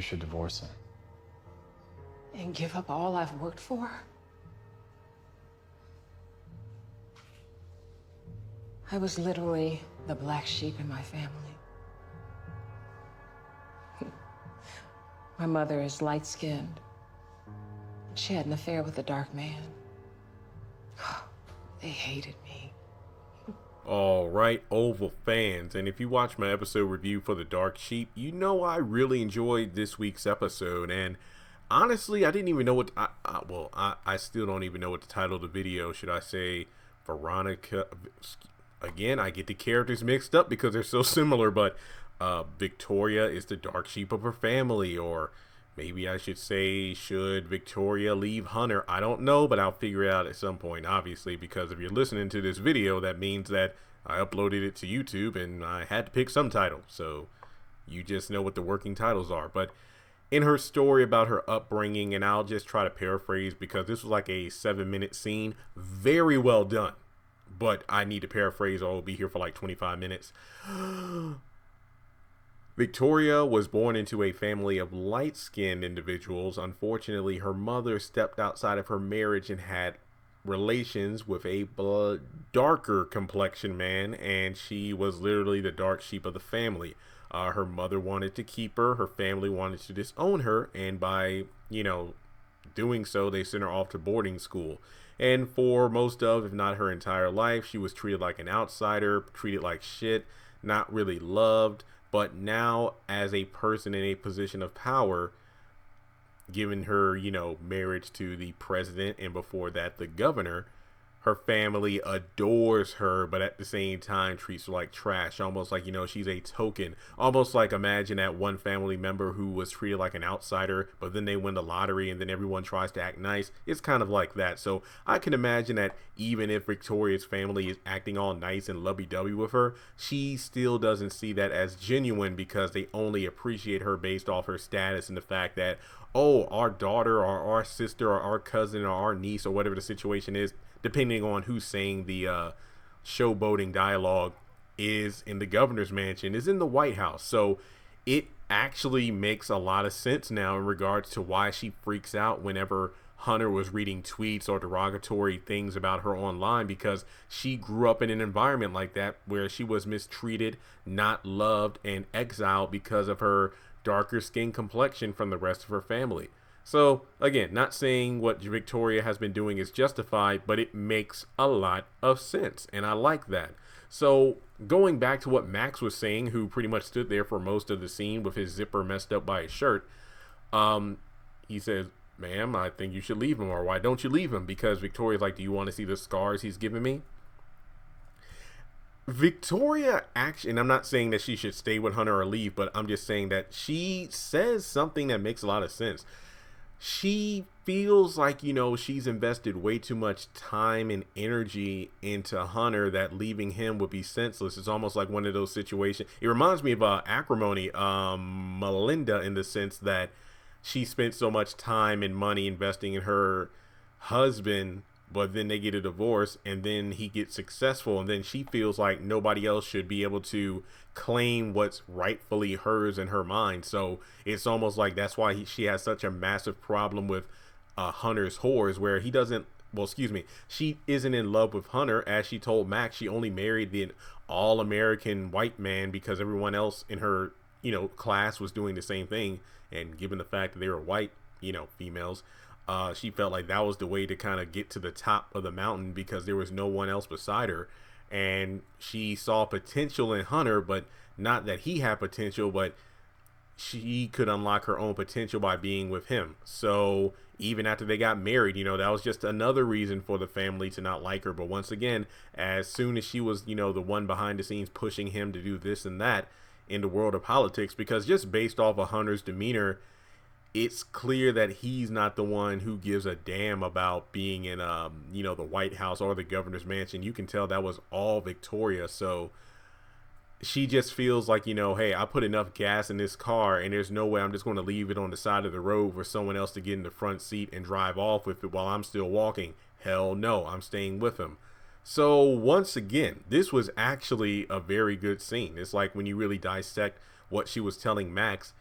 should divorce him. And give up all I've worked for? I was literally the black sheep in my family. My mother is light-skinned. She had an affair with a dark man. They hated me. All right, Oval fans, and if you watch my episode review for The Dark Sheep, you know I really enjoyed this week's episode, and honestly, I didn't even know what, I still don't even know what the title of the video, should I say Veronica, again, I get the characters mixed up because they're so similar, but Victoria is the dark sheep of her family, or maybe I should say, should Victoria leave Hunter? I don't know, but I'll figure it out at some point, obviously, because if you're listening to this video, that means that I uploaded it to YouTube and I had to pick some title. So you just know what the working titles are. But in her story about her upbringing, and I'll just try to paraphrase because this was like a 7-minute scene, very well done. But I need to paraphrase or I'll be here for like 25 minutes. Victoria was born into a family of light-skinned individuals. Unfortunately, her mother stepped outside of her marriage and had relations with a darker complexion man, and she was literally the dark sheep of the family. Her mother wanted to keep her, her family wanted to disown her, and by, doing so, they sent her off to boarding school. And for most of, if not her entire life, she was treated like an outsider, treated like shit, not really loved. But now, as a person in a position of power, given her, marriage to the president and before that the governor, her family adores her, but at the same time treats her like trash, almost like, she's a token. Almost like imagine that one family member who was treated like an outsider, but then they win the lottery and then everyone tries to act nice. It's kind of like that. So I can imagine that even if Victoria's family is acting all nice and lovey-dovey with her, she still doesn't see that as genuine because they only appreciate her based off her status and the fact that, oh, our daughter or our sister or our cousin or our niece or whatever the situation is, depending on who's saying the showboating dialogue, is in the governor's mansion, is in the White House. So it actually makes a lot of sense now in regards to why she freaks out whenever Hunter was reading tweets or derogatory things about her online, because she grew up in an environment like that where she was mistreated, not loved, and exiled because of her darker skin complexion from the rest of her family. So, again, not saying what Victoria has been doing is justified, but it makes a lot of sense, and I like that. So, going back to what Max was saying, who pretty much stood there for most of the scene with his zipper messed up by his shirt, he says, ma'am, I think you should leave him, or why don't you leave him? Because Victoria's like, do you want to see the scars he's given me? Victoria actually, and I'm not saying that she should stay with Hunter or leave, but I'm just saying that she says something that makes a lot of sense. She feels like, she's invested way too much time and energy into Hunter that leaving him would be senseless. It's almost like one of those situations. It reminds me of Acrimony, Melinda, in the sense that she spent so much time and money investing in her husband, but then they get a divorce and then he gets successful, and then she feels like nobody else should be able to claim what's rightfully hers in her mind. So it's almost like that's why she has such a massive problem with Hunter's whores, where he doesn't, she isn't in love with Hunter. As she told Max, she only married the all-American white man because everyone else in her class was doing the same thing, and given the fact that they were white females, she felt like that was the way to kind of get to the top of the mountain because there was no one else beside her. And she saw potential in Hunter, but not that he had potential, but she could unlock her own potential by being with him. So even after they got married, that was just another reason for the family to not like her. But once again, as soon as she was, the one behind the scenes pushing him to do this and that in the world of politics, because just based off of Hunter's demeanor, it's clear that he's not the one who gives a damn about being in, the White House or the governor's mansion. You can tell that was all Victoria. So she just feels like, hey, I put enough gas in this car and there's no way I'm just going to leave it on the side of the road for someone else to get in the front seat and drive off with it while I'm still walking. Hell no, I'm staying with him. So once again, this was actually a very good scene. It's like when you really dissect what she was telling Max,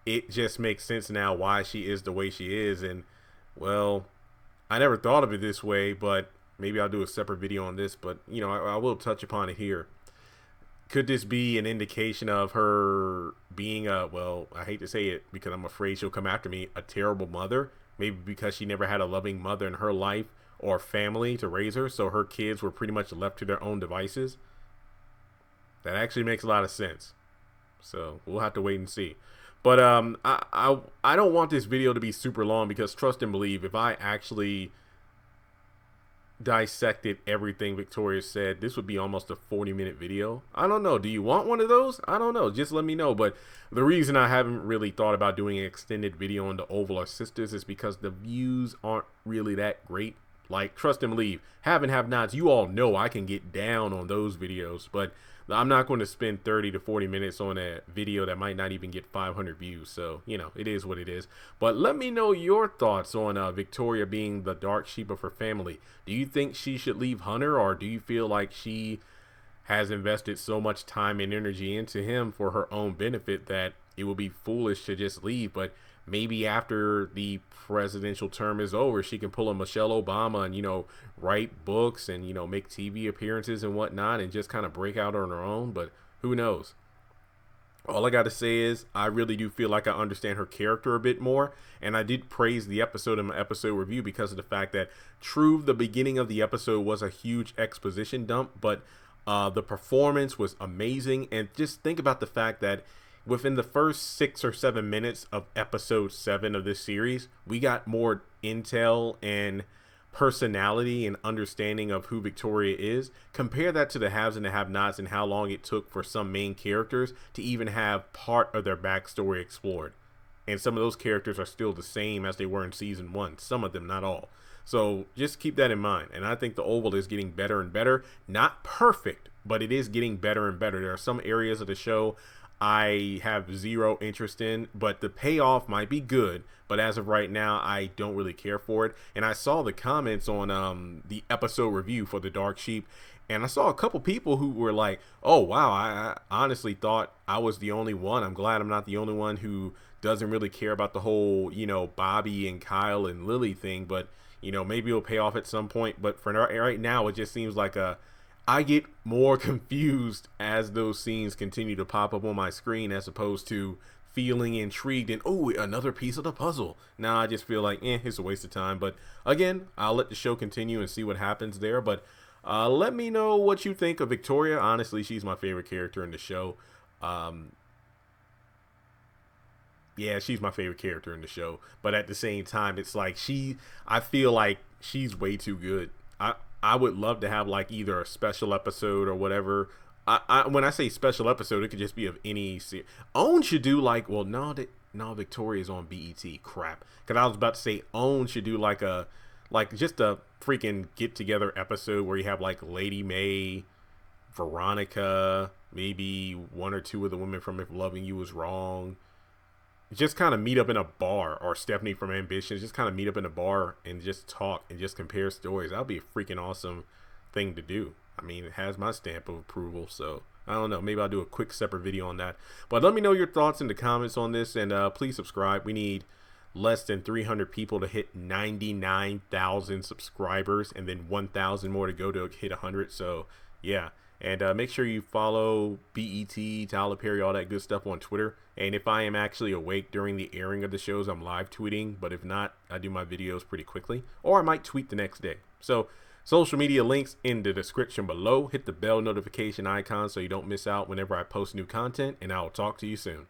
it just makes sense now why she is the way she is. And well, I never thought of it this way, but maybe I'll do a separate video on this. But you know, I will touch upon it here. Could this be an indication of her being a, well, I hate to say it because I'm afraid she'll come after me, a terrible mother? Maybe because she never had a loving mother in her life or family to raise her, so her kids were pretty much left to their own devices. That actually makes a lot of sense. So we'll have to wait and see. But I don't want this video to be super long because trust and believe, if I actually dissected everything Victoria said, this would be almost a 40-minute video. I don't know. Do you want one of those? I don't know. Just let me know. But the reason I haven't really thought about doing an extended video on the Oval or Sisters is because the views aren't really that great. Like, trust and believe, have and have nots, you all know I can get down on those videos, but I'm not going to spend 30 to 40 minutes on a video that might not even get 500 views. So, you know, it is what it is. But let me know your thoughts on Victoria being the dark sheep of her family. Do you think she should leave Hunter, or do you feel like she has invested so much time and energy into him for her own benefit that it would be foolish to just leave? But maybe after the presidential term is over, she can pull a Michelle Obama and, you know, write books and, you know, make TV appearances and whatnot and just kind of break out on her own. But who knows? All I got to say is I really do feel like I understand her character a bit more. And I did praise the episode in my episode review because of the fact that true, the beginning of the episode was a huge exposition dump, but the performance was amazing. And just think about the fact that within the first 6 or 7 minutes of episode 7 of this series, we got more intel and personality and understanding of who Victoria is. Compare that to the haves and the have-nots and how long it took for some main characters to even have part of their backstory explored. And some of those characters are still the same as they were in season 1. Some of them, not all. So just keep that in mind. And I think the Oval is getting better and better. Not perfect, but it is getting better and better. There are some areas of the show I have zero interest in, but the payoff might be good. But as of right now, I don't really care for it. And I saw the comments on the episode review for The Dark Sheep, and I saw a couple people who were like, oh, wow, I honestly thought I was the only one. I'm glad I'm not the only one who doesn't really care about the whole, you know, Bobby and Kyle and Lily thing. But, you know, maybe it'll pay off at some point. But for right now, it just seems like I get more confused as those scenes continue to pop up on my screen as opposed to feeling intrigued and, oh, another piece of the puzzle. Now I just feel like, it's a waste of time. But again, I'll let the show continue and see what happens there. But let me know what you think of Victoria. Honestly, she's my favorite character in the show. Yeah, she's my favorite character in the show. But at the same time, it's like I feel like she's way too good. I would love to have like either a special episode or whatever. When I say special episode, it could just be of any series. OWN should do like, well, no, Victoria's on BET. Crap. Because I was about to say OWN should do like just a freaking get together episode where you have like Lady May, Veronica, maybe one or two of the women from If Loving You Was Wrong. Just kind of meet up in a bar, or Stephanie from Ambition, just kind of meet up in a bar and just talk and just compare stories. That would be a freaking awesome thing to do. I mean, it has my stamp of approval, so I don't know. Maybe I'll do a quick separate video on that. But let me know your thoughts in the comments on this, and please subscribe. We need less than 300 people to hit 99,000 subscribers, and then 1,000 more to go to hit 100. So yeah. And make sure you follow BET, Tyler Perry, all that good stuff on Twitter. And if I am actually awake during the airing of the shows, I'm live tweeting. But if not, I do my videos pretty quickly. Or I might tweet the next day. So social media links in the description below. Hit the bell notification icon so you don't miss out whenever I post new content. And I will talk to you soon.